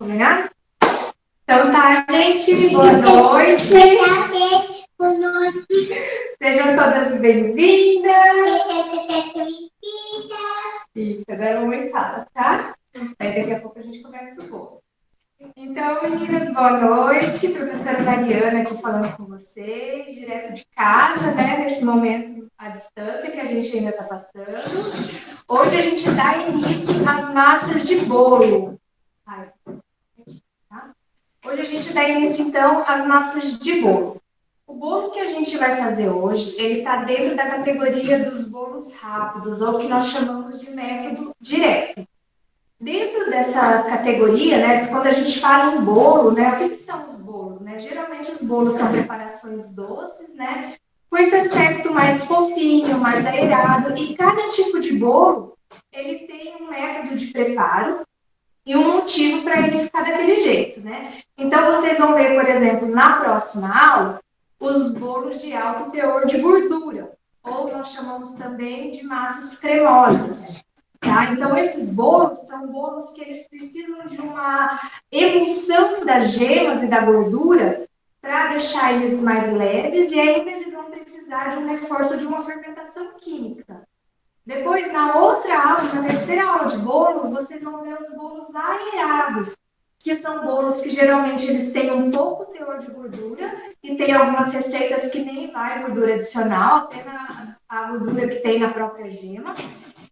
Combinado? Então tá, gente. Boa noite. Boa noite. Sejam todas bem-vindas. Bem-vinda. Isso, agora a mamãe fala, tá? Aí daqui a pouco a gente começa o voo. Então, meninas, boa noite. Professora Mariana aqui falando com vocês, direto de casa, né? Nesse momento à distância que a gente ainda está passando. Hoje a gente dá início às massas de bolo. Tá? Hoje a gente dá início, então, às massas de bolo. O bolo que a gente vai fazer hoje, ele está dentro da categoria dos bolos rápidos, ou que nós chamamos de método direto. Dentro dessa categoria, né, quando a gente fala em bolo, né, o que são os bolos? Né? Geralmente os bolos são preparações doces, né, com esse aspecto mais fofinho, mais aerado, e cada tipo de bolo, ele tem um método de preparo e um motivo para ele ficar daquele jeito, né? Então, vocês vão ver, por exemplo, na próxima aula, os bolos de alto teor de gordura, ou nós chamamos também de massas cremosas. Tá? Então, esses bolos são bolos que eles precisam de uma emulsão das gemas e da gordura para deixar eles mais leves, e ainda eles vão precisar de um reforço de uma fermentação química. Depois, na outra aula, na terceira aula de bolo, vocês vão ver os bolos aerados, que são bolos que geralmente eles têm um pouco teor de gordura, e tem algumas receitas que nem vai gordura adicional, apenas a gordura que tem na própria gema.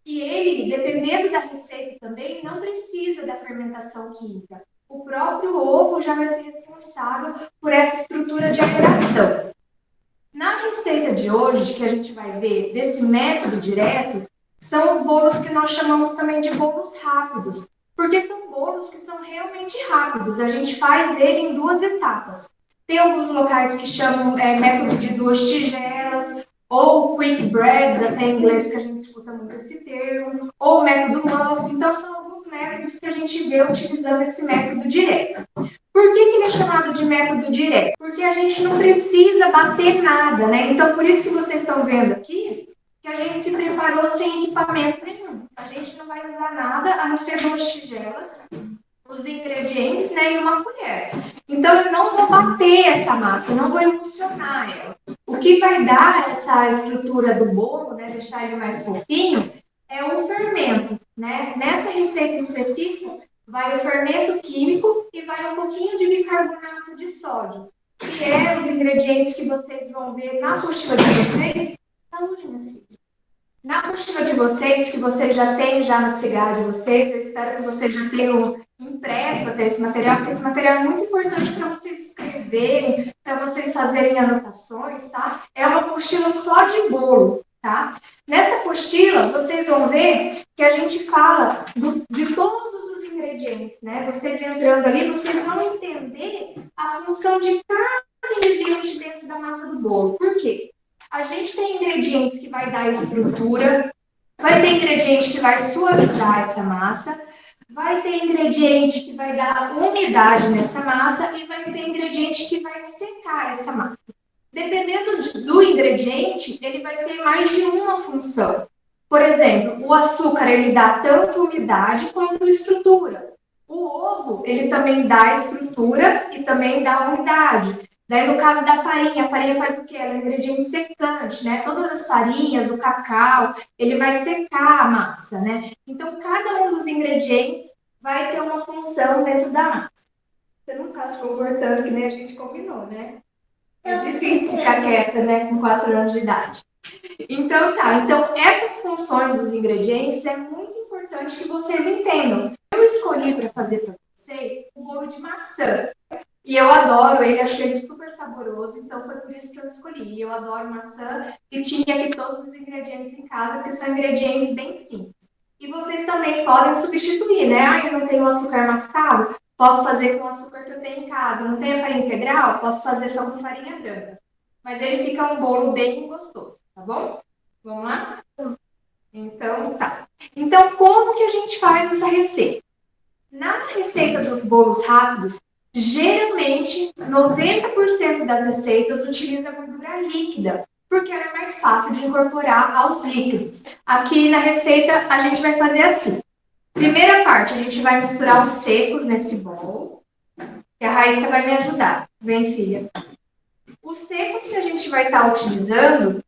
E ele, dependendo da receita também, não precisa da fermentação química. O próprio ovo já vai ser responsável por essa estrutura de aeração. Na receita de hoje, que a gente vai ver desse método direto, são os bolos que nós chamamos também de bolos rápidos, porque são bolos que são realmente rápidos. A gente faz ele em 2 etapas. Tem alguns locais que chamam método de 2 tigelas, ou quick breads, até em inglês que a gente escuta muito esse termo, ou método muff. Então, são alguns métodos que a gente vê utilizando esse método direto. Por que ele é chamado de método direto? Porque a gente não precisa bater nada, né? Então, por isso que vocês estão vendo aqui, que a gente se preparou sem equipamento nenhum. A gente não vai usar nada, a não ser 2 tigelas, os ingredientes, né, e uma colher. Então, eu não vou bater essa massa, eu não vou emulsionar ela. O que vai dar essa estrutura do bolo, né, deixar ele mais fofinho, é o fermento, né? Nessa receita específica, vai o fermento químico e vai um pouquinho de bicarbonato de sódio, que é os ingredientes que vocês vão ver na apostila de vocês. Saúde, minha filha. Na apostila de vocês, que vocês já têm já no cigarro de vocês, eu espero que vocês já tenham impresso até esse material, porque esse material é muito importante para vocês escreverem, para vocês fazerem anotações, tá? É uma apostila só de bolo, tá? Nessa apostila, vocês vão ver que a gente fala de todos os ingredientes, né? Vocês entrando ali, vocês vão entender a função de cada ingrediente dentro da massa do bolo. Por quê? A gente tem ingredientes que vai dar estrutura, vai ter ingrediente que vai suavizar essa massa, vai ter ingrediente que vai dar umidade nessa massa e vai ter ingrediente que vai secar essa massa. Dependendo do ingrediente, ele vai ter mais de uma função. Por exemplo, o açúcar, ele dá tanto umidade quanto estrutura. O ovo, ele também dá estrutura e também dá umidade. Daí, no caso da farinha, a farinha faz o quê? Ela é um ingrediente secante, né? Todas as farinhas, o cacau, ele vai secar a massa, né? Então, cada um dos ingredientes vai ter uma função dentro da massa. Você não está se comportando que nem a gente combinou, né? É difícil ficar quieta, né? Com 4 anos de idade. Então, tá. Então, essas funções dos ingredientes é muito importante que vocês entendam. Eu escolhi para fazer para vocês o bolo de maçã. E eu adoro ele, acho ele super saboroso, então foi por isso que eu escolhi. Eu adoro maçã e tinha aqui todos os ingredientes em casa, que são ingredientes bem simples. E vocês também podem substituir, né? Ah, eu não tenho açúcar mascavo, posso fazer com o açúcar que eu tenho em casa. Eu não tenho farinha integral, posso fazer só com farinha branca. Mas ele fica um bolo bem gostoso, tá bom? Vamos lá? Então, tá. Então, como que a gente faz essa receita? Na receita dos bolos rápidos, geralmente, 90% das receitas utiliza gordura líquida, porque ela é mais fácil de incorporar aos líquidos. Aqui na receita, a gente vai fazer assim. Primeira parte, a gente vai misturar os secos nesse bowl. E a Raíssa vai me ajudar. Vem, filha. Os secos que a gente vai estar utilizando,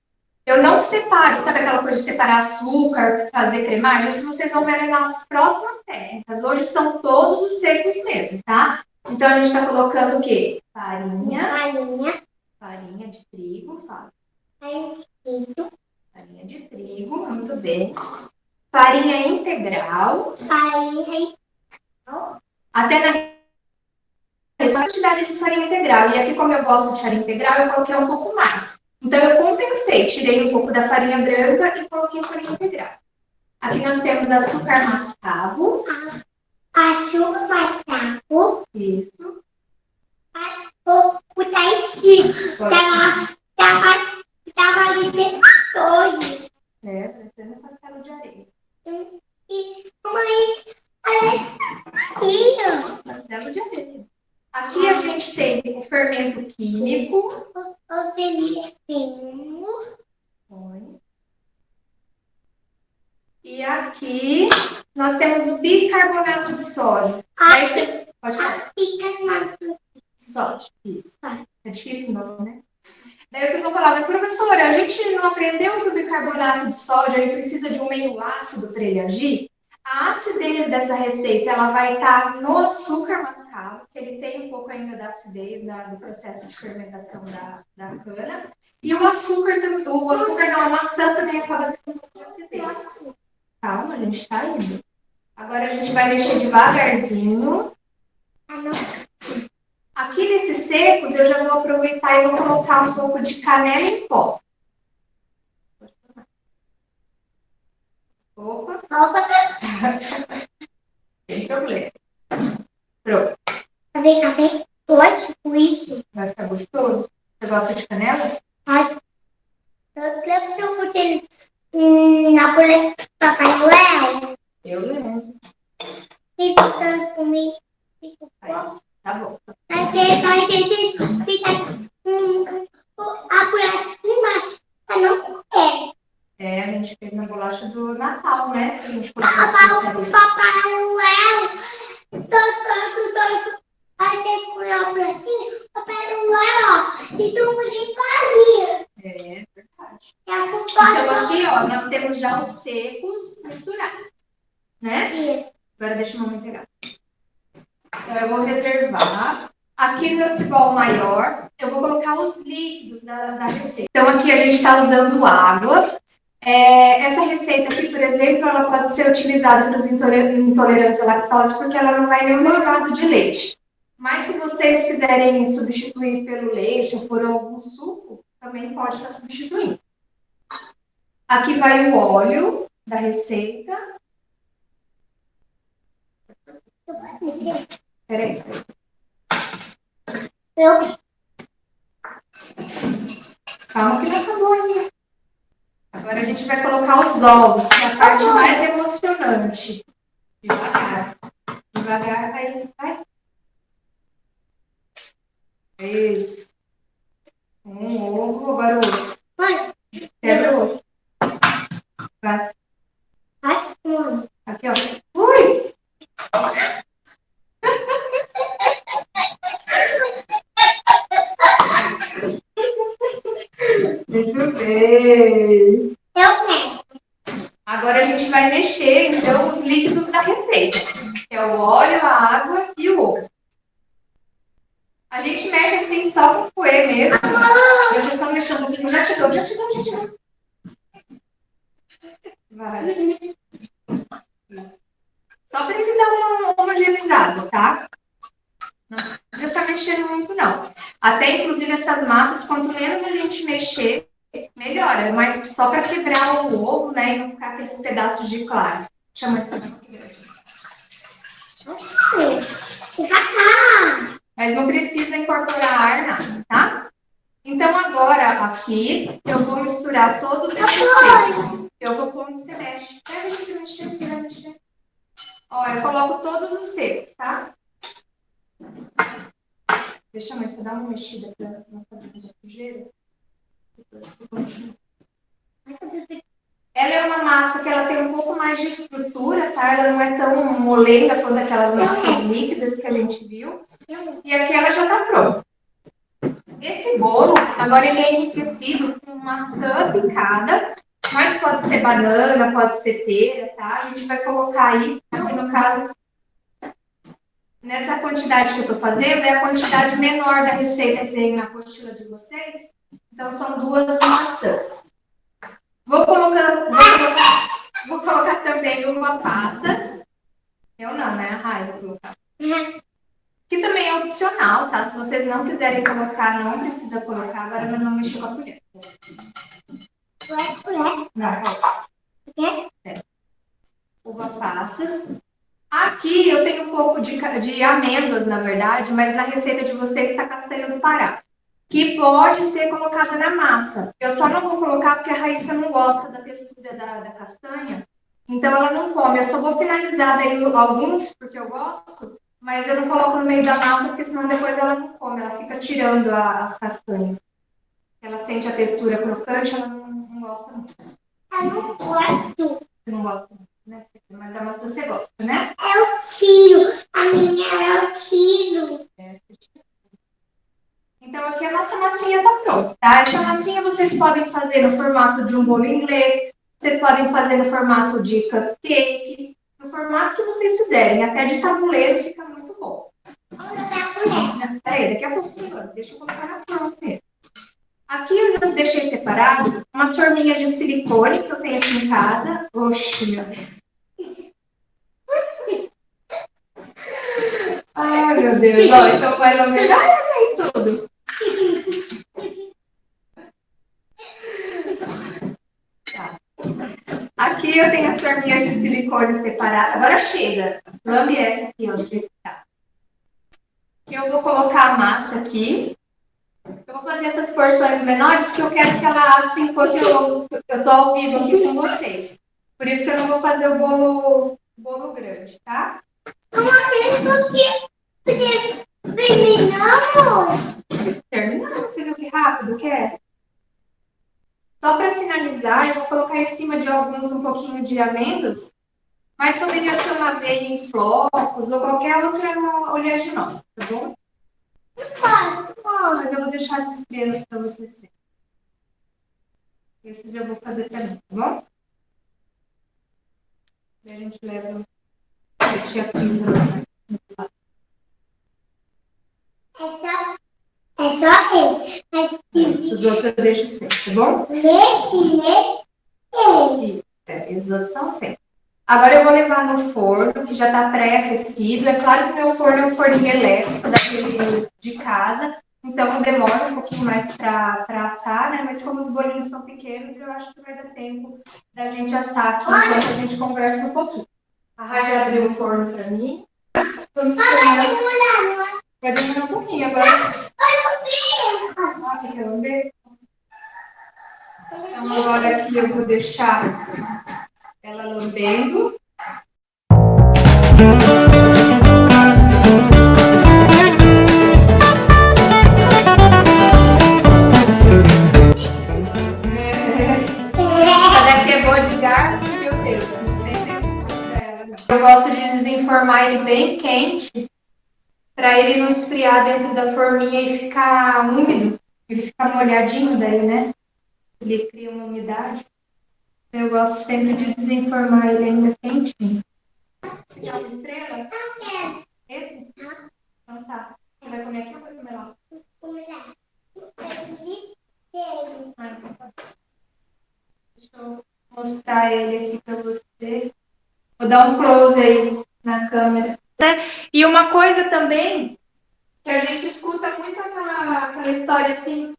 eu não separo, sabe aquela coisa de separar açúcar, fazer cremagem? Isso vocês vão ver nas próximas técnicas. Hoje são todos os secos mesmo, tá? Então, a gente está colocando o quê? Farinha de trigo, fala. Farinha de trigo, muito bem. Farinha integral. Até na quantidade de farinha integral. E aqui, como eu gosto de farinha integral, eu coloquei um pouco mais. Então, eu compensei, tirei um pouco da farinha branca e coloquei farinha integral. Aqui nós temos açúcar mascavo. Isso. Parecendo um castelo de areia. Castelo de areia. Aqui a gente tem o fermento químico. E aqui nós temos o bicarbonato de sódio. Aí você pode falar. Sódio, isso. É difícil o nome, né? Daí vocês vão falar, mas professora, a gente não aprendeu que o bicarbonato de sódio ele precisa de um meio ácido para ele agir? A acidez dessa receita ela vai estar no açúcar mascavo, que ele tem um pouco ainda da acidez do processo de fermentação da cana. E o açúcar não, a maçã também acaba tendo um pouco de acidez. Calma, a gente está indo. Agora a gente vai mexer devagarzinho. Aqui nesses secos, eu já vou aproveitar e vou colocar um pouco de canela em pó. Opa. Tem problema. Pronto. Vai ficar gostoso? Você gosta de canela? Eu lembro. Tá bom. A gente fez na bolacha do Natal, né? A gente colocou verdade. Então aqui, ó, nós temos já os secos misturados, né? Agora deixa a mamãe pegar. Então eu vou reservar. Aqui nesse bowl maior, eu vou colocar os líquidos da receita. Então aqui a gente está usando água. Essa receita aqui, por exemplo, ela pode ser utilizada para os intolerantes à lactose, porque ela não vai nenhum derivado de leite. Mas se vocês quiserem substituir pelo leite ou por algum suco, também pode estar substituindo. Aqui vai o óleo da receita. Peraí. Calma que não acabou ainda. Agora a gente vai colocar os ovos, que é a parte mais emocionante. Devagar. Devagar, aí vai. Isso. Um ovo, agora o outro. Quebra o outro. Vai. Aqui, ó. Ui! Muito bem. Agora a gente vai mexer, então, os líquidos da receita. Que é o óleo, a água e o ovo. A gente mexe assim só com fouet mesmo. Eu já estou mexendo um pouquinho. Já te dou. Vai. Só precisa dar uma homogeneizada, tá? Não precisa estar mexendo muito, não. Até, inclusive, essas massas, quanto menos a gente mexer, melhora. Mas só para quebrar o ovo, né? E não ficar aqueles pedaços de claro. Chama isso aqui. Mas não precisa incorporar ar, nada, tá? Então, agora, aqui, eu vou misturar todos esses secos. Eu vou pôr no mexe. Pega esse mexer, você vai mexer. Ó, eu coloco todos os secos, tá? Deixa a mãe só dar uma mexida pra não fazer muita sujeira. Ela é uma massa que ela tem um pouco mais de estrutura, tá? Ela não é tão molenga quanto aquelas massas líquidas que a gente viu. E aqui ela já tá pronta. Esse bolo, agora ele é enriquecido com maçã picada, mas pode ser banana, pode ser pera, tá? A gente vai colocar aí, aqui no caso, nessa quantidade que eu tô fazendo, é a quantidade menor da receita que tem na apostila de vocês. Então, são 2 maçãs. Vou colocar também uva passas. Eu não, né? A Rai vou colocar. Que também é opcional, tá? Se vocês não quiserem colocar, não precisa colocar. Agora eu não mexi com a colher. Não, uva passas. Aqui eu tenho um pouco de amêndoas, na verdade, mas na receita de vocês está castanha do Pará, que pode ser colocada na massa. Eu só não vou colocar porque a Raíssa não gosta da textura da castanha, então ela não come. Eu só vou finalizar daí alguns, porque eu gosto, mas eu não coloco no meio da massa, porque senão depois ela não come, ela fica tirando as castanhas. Ela sente a textura crocante, ela não gosta muito. Eu não gosto. Você não gosta muito, né? Mas da maçã você gosta, né? Eu tiro. A minha eu tiro. Então, aqui a nossa massinha tá pronta, tá? Essa massinha vocês podem fazer no formato de um bolo inglês, vocês podem fazer no formato de cupcake, no formato que vocês fizerem. Até de tabuleiro fica muito bom. Peraí, daqui a pouco você vai. Deixa eu colocar na forma mesmo. Aqui eu já deixei separado umas forminhas de silicone que eu tenho aqui em casa. Oxi, meu Deus. Ai, meu Deus. Ó, então vai lamear e tudo. Tá. Aqui eu tenho as forminhas de silicone separadas. Agora chega. Lambe essa aqui, ó. Eu vou colocar a massa aqui. Eu vou fazer essas porções menores que eu quero que ela asse enquanto eu tô ao vivo aqui com vocês. Por isso que eu não vou fazer o bolo grande, tá? Uma vez porque terminamos. Terminamos, você viu que rápido que é? Só para finalizar, eu vou colocar em cima de alguns um pouquinho de amêndoas, mas poderia ser uma aveia em flocos ou qualquer outra oleaginosa, tá bom? Mas eu vou deixar as estrelas para vocês serem. Esses eu vou fazer para mim, tá bom? E a gente leva a tia Pisa lá. É só ele. Os outros eu deixo sem, tá bom? Nesse. E os outros são sem. Agora eu vou levar no forno, que já está pré-aquecido. É claro que o meu forno é um forninho elétrico, daquele de casa. Então demora um pouquinho mais para assar, né? Mas como os bolinhos são pequenos, eu acho que vai dar tempo da gente assar aqui enquanto a gente conversa um pouquinho. A Raja abriu o forno para mim. Vamos esperar. Vai demorar um pouquinho agora. Ah, você quer lamber? Então agora aqui eu vou deixar ela lambendo. Essa daqui é boa de garfo, meu Deus, não tem tempo pra ela, não. Eu gosto de desenformar ele bem quente, para ele não esfriar dentro da forminha e ficar úmido. Ele fica molhadinho daí, né? Ele cria uma umidade. Eu gosto sempre de desenformar ele ainda quentinho. Quer uma estrela? Não quero. Esse? Então tá. Você vai comer aqui ou vai comer lá? Ah, então tá. Deixa eu mostrar ele aqui pra você. Vou dar um close aí na câmera. E uma coisa também, que a gente escuta muito aquela história assim,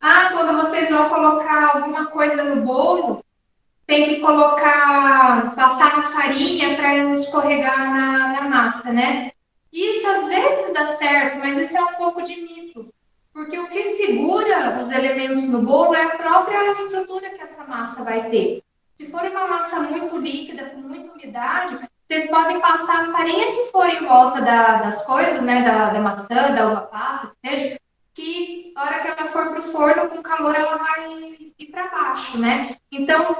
quando vocês vão colocar alguma coisa no bolo, tem que passar na farinha para não escorregar na massa, né? Isso às vezes dá certo, mas isso é um pouco de mito. Porque o que segura os elementos no bolo é a própria estrutura que essa massa vai ter. Se for uma massa muito líquida, com muita umidade, vocês podem passar a farinha que for em volta das coisas, né? Da maçã, da uva passa, seja, que a hora que ela for para o forno, com calor, ela vai ir para baixo, né? Então,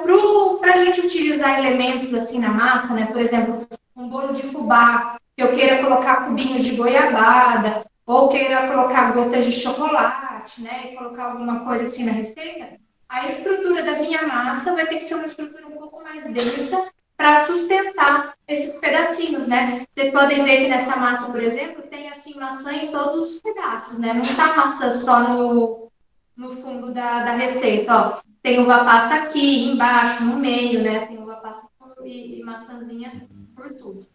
para a gente utilizar elementos assim na massa, né? Por exemplo, um bolo de fubá, que eu queira colocar cubinhos de goiabada, ou queira colocar gotas de chocolate, né? E colocar alguma coisa assim na receita, a estrutura da minha massa vai ter que ser uma estrutura um pouco mais densa para sustentar esses pedacinhos, né? Vocês podem ver que nessa massa, por exemplo, tem assim maçã em todos os pedaços, né? Não tá maçã só no fundo da receita, ó. Tem uva passa aqui, embaixo, no meio, né? Tem uva passa e maçãzinha por tudo,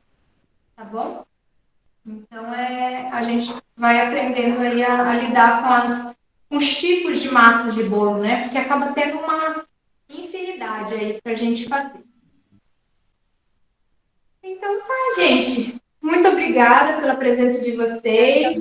tá bom? Então, a gente vai aprendendo aí a lidar com os tipos de massas de bolo, né? Porque acaba tendo uma infinidade aí pra gente fazer. Então tá, gente. Muito obrigada pela presença de vocês.